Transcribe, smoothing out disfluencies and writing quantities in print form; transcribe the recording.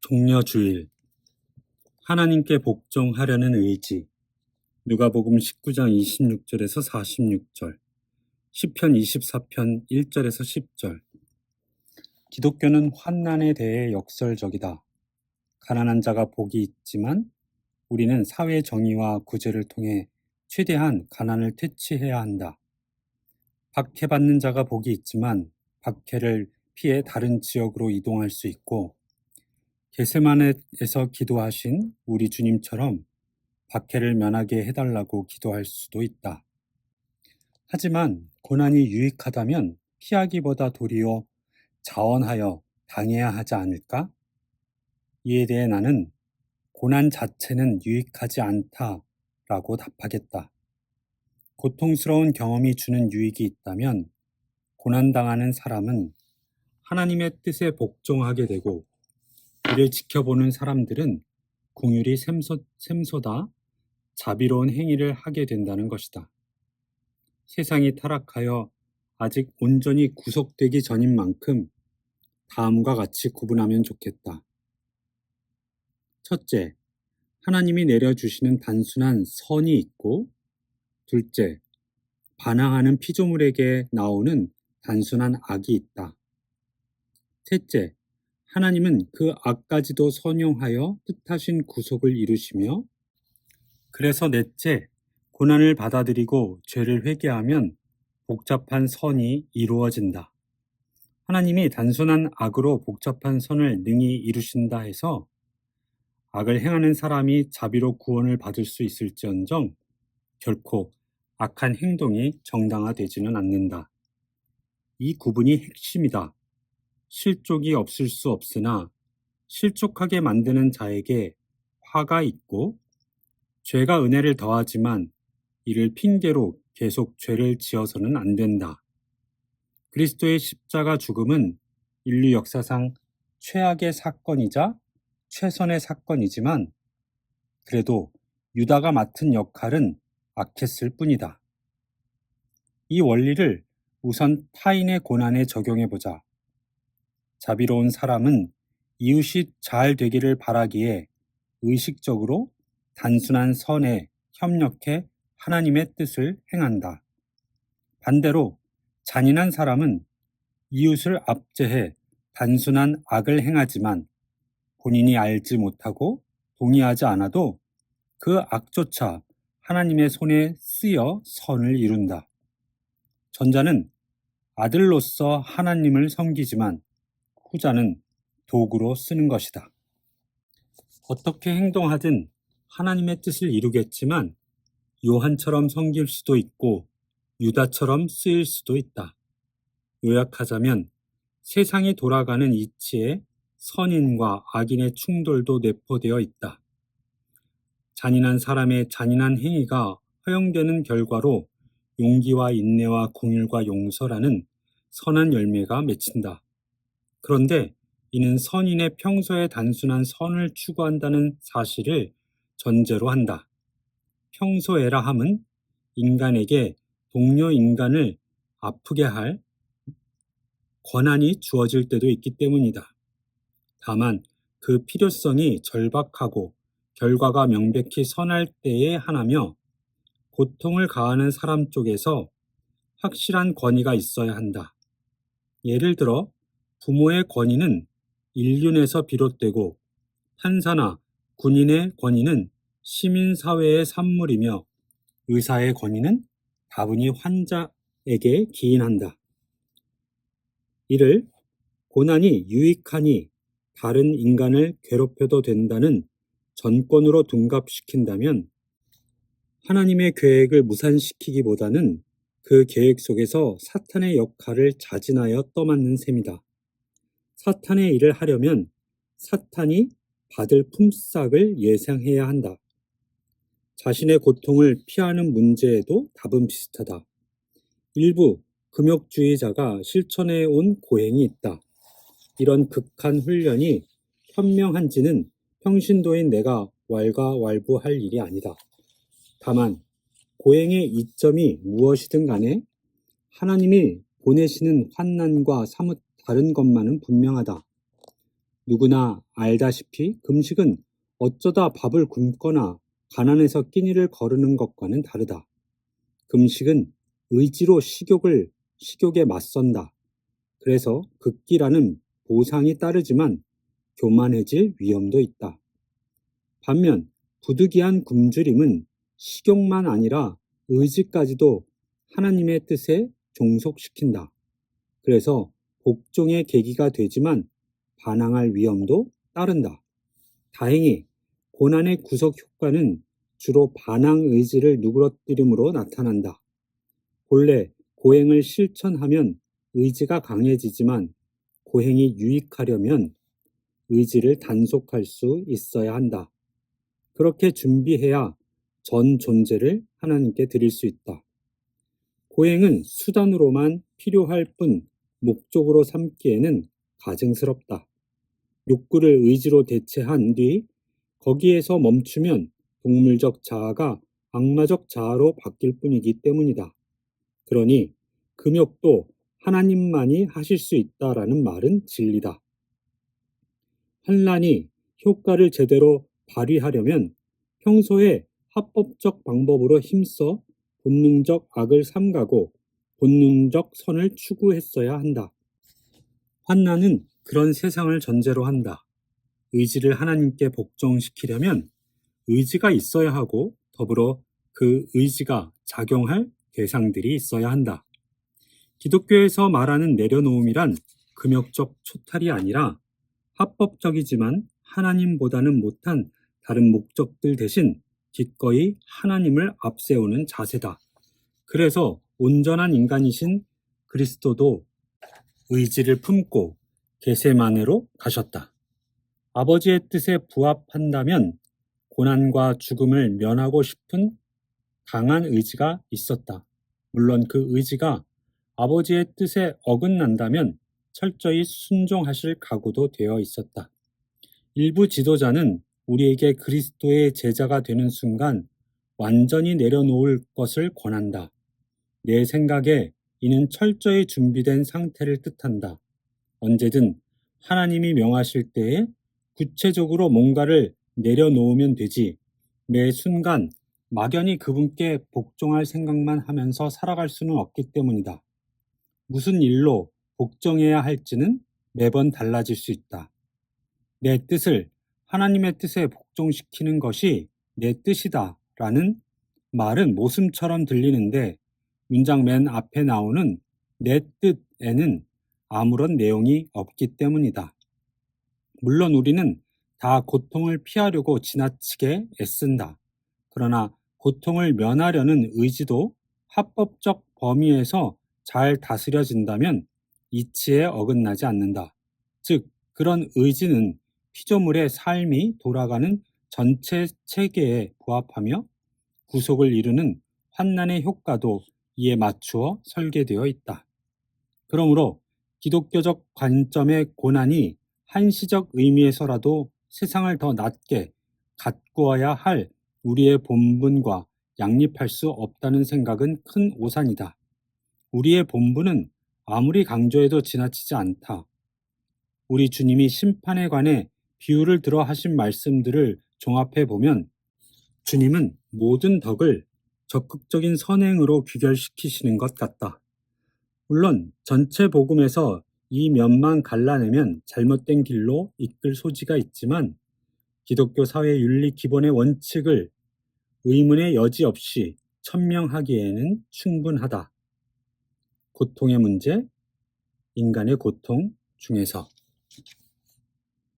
종려주일, 하나님께 복종하려는 의지. 누가복음 19장 26절에서 46절, 시편 24편 1절에서 10절. 기독교는 환난에 대해 역설적이다. 가난한 자가 복이 있지만 우리는 사회 정의와 구제를 통해 최대한 가난을 퇴치해야 한다. 박해받는 자가 복이 있지만 박해를 피해 다른 지역으로 이동할 수 있고, 겟세마네에서 기도하신 우리 주님처럼 박해를 면하게 해달라고 기도할 수도 있다. 하지만 고난이 유익하다면 피하기보다 도리어 자원하여 당해야 하지 않을까? 이에 대해 나는 고난 자체는 유익하지 않다라고 답하겠다. 고통스러운 경험이 주는 유익이 있다면 고난당하는 사람은 하나님의 뜻에 복종하게 되고, 이를 지켜보는 사람들은 긍휼이 샘솟아 자비로운 행위를 하게 된다는 것이다. 세상이 타락하여 아직 온전히 구속되기 전인 만큼 다음과 같이 구분하면 좋겠다. 첫째, 하나님이 내려주시는 단순한 선이 있고, 둘째, 반항하는 피조물에게 나오는 단순한 악이 있다. 셋째, 하나님은 그 악까지도 선용하여 뜻하신 구속을 이루시며, 그래서 넷째, 고난을 받아들이고 죄를 회개하면 복잡한 선이 이루어진다. 하나님이 단순한 악으로 복잡한 선을 능히 이루신다 해서 악을 행하는 사람이 자비로 구원을 받을 수 있을지언정 결코 악한 행동이 정당화되지는 않는다. 이 구분이 핵심이다. 실족이 없을 수 없으나 실족하게 만드는 자에게 화가 있고, 죄가 은혜를 더하지만 이를 핑계로 계속 죄를 지어서는 안 된다. 그리스도의 십자가 죽음은 인류 역사상 최악의 사건이자 최선의 사건이지만, 그래도 유다가 맡은 역할은 악했을 뿐이다. 이 원리를 우선 타인의 고난에 적용해보자. 자비로운 사람은 이웃이 잘 되기를 바라기에 의식적으로 단순한 선에 협력해 하나님의 뜻을 행한다. 반대로 잔인한 사람은 이웃을 압제해 단순한 악을 행하지만 본인이 알지 못하고 동의하지 않아도 그 악조차 하나님의 손에 쓰여 선을 이룬다. 전자는 아들로서 하나님을 섬기지만 후자는 도구로 쓰는 것이다. 어떻게 행동하든 하나님의 뜻을 이루겠지만 요한처럼 섬길 수도 있고 유다처럼 쓰일 수도 있다. 요약하자면 세상이 돌아가는 이치에 선인과 악인의 충돌도 내포되어 있다. 잔인한 사람의 잔인한 행위가 허용되는 결과로 용기와 인내와 긍휼과 용서라는 선한 열매가 맺힌다. 그런데 이는 선인의 평소에 단순한 선을 추구한다는 사실을 전제로 한다. 평소에라 함은 인간에게 동료 인간을 아프게 할 권한이 주어질 때도 있기 때문이다. 다만 그 필요성이 절박하고 결과가 명백히 선할 때에 하나며, 고통을 가하는 사람 쪽에서 확실한 권위가 있어야 한다. 예를 들어 부모의 권위는 인륜에서 비롯되고, 판사나 군인의 권위는 시민사회의 산물이며, 의사의 권위는 다분히 환자에게 기인한다. 이를 고난이 유익하니 다른 인간을 괴롭혀도 된다는 전권으로 둔갑시킨다면 하나님의 계획을 무산시키기보다는 그 계획 속에서 사탄의 역할을 자진하여 떠맡는 셈이다. 사탄의 일을 하려면 사탄이 받을 품삯을 예상해야 한다. 자신의 고통을 피하는 문제에도 답은 비슷하다. 일부 금욕주의자가 실천해 온 고행이 있다. 이런 극한 훈련이 현명한지는 평신도인 내가 왈가왈부할 일이 아니다. 다만 고행의 이점이 무엇이든 간에 하나님이 보내시는 환난과 사뭇 다른 것만은 분명하다. 누구나 알다시피 금식은 어쩌다 밥을 굶거나 가난해서 끼니를 거르는 것과는 다르다. 금식은 의지로 식욕에 맞선다. 그래서 극기라는 보상이 따르지만 교만해질 위험도 있다. 반면 부득이한 굶주림은 식욕만 아니라 의지까지도 하나님의 뜻에 종속시킨다. 그래서 복종의 계기가 되지만 반항할 위험도 따른다. 다행히 고난의 구속 효과는 주로 반항 의지를 누그러뜨림으로 나타난다. 본래 고행을 실천하면 의지가 강해지지만 고행이 유익하려면 의지를 단속할 수 있어야 한다. 그렇게 준비해야 전 존재를 하나님께 드릴 수 있다. 고행은 수단으로만 필요할 뿐 목적으로 삼기에는 가증스럽다. 욕구를 의지로 대체한 뒤 거기에서 멈추면 동물적 자아가 악마적 자아로 바뀔 뿐이기 때문이다. 그러니 금욕도 하나님만이 하실 수 있다라는 말은 진리다. 환란이 효과를 제대로 발휘하려면 평소에 합법적 방법으로 힘써 본능적 악을 삼가고 본능적 선을 추구했어야 한다. 환난은 그런 세상을 전제로 한다. 의지를 하나님께 복종시키려면 의지가 있어야 하고 더불어 그 의지가 작용할 대상들이 있어야 한다. 기독교에서 말하는 내려놓음이란 금욕적 초탈이 아니라 합법적이지만 하나님보다는 못한 다른 목적들 대신 기꺼이 하나님을 앞세우는 자세다. 그래서 온전한 인간이신 그리스도도 의지를 품고 겟세마네로 가셨다. 아버지의 뜻에 부합한다면 고난과 죽음을 면하고 싶은 강한 의지가 있었다. 물론 그 의지가 아버지의 뜻에 어긋난다면 철저히 순종하실 각오도 되어 있었다. 일부 지도자는 우리에게 그리스도의 제자가 되는 순간 완전히 내려놓을 것을 권한다. 내 생각에 이는 철저히 준비된 상태를 뜻한다. 언제든 하나님이 명하실 때에 구체적으로 뭔가를 내려놓으면 되지 매 순간 막연히 그분께 복종할 생각만 하면서 살아갈 수는 없기 때문이다. 무슨 일로 복종해야 할지는 매번 달라질 수 있다. 내 뜻을 하나님의 뜻에 복종시키는 것이 내 뜻이다 라는 말은 모순처럼 들리는데 문장 맨 앞에 나오는 내 뜻에는 아무런 내용이 없기 때문이다. 물론 우리는 다 고통을 피하려고 지나치게 애쓴다. 그러나 고통을 면하려는 의지도 합법적 범위에서 잘 다스려진다면 이치에 어긋나지 않는다. 즉, 그런 의지는 피조물의 삶이 돌아가는 전체 체계에 부합하며 구속을 이루는 환난의 효과도 이에 맞추어 설계되어 있다. 그러므로 기독교적 관점의 고난이 한시적 의미에서라도 세상을 더 낮게 가꾸어야 할 우리의 본분과 양립할 수 없다는 생각은 큰 오산이다. 우리의 본분은 아무리 강조해도 지나치지 않다. 우리 주님이 심판에 관해 비유를 들어 하신 말씀들을 종합해 보면 주님은 모든 덕을 적극적인 선행으로 귀결시키시는 것 같다. 물론 전체 복음에서 이 면만 갈라내면 잘못된 길로 이끌 소지가 있지만 기독교 사회 윤리 기본의 원칙을 의문의 여지 없이 천명하기에는 충분하다. 고통의 문제, 인간의 고통 중에서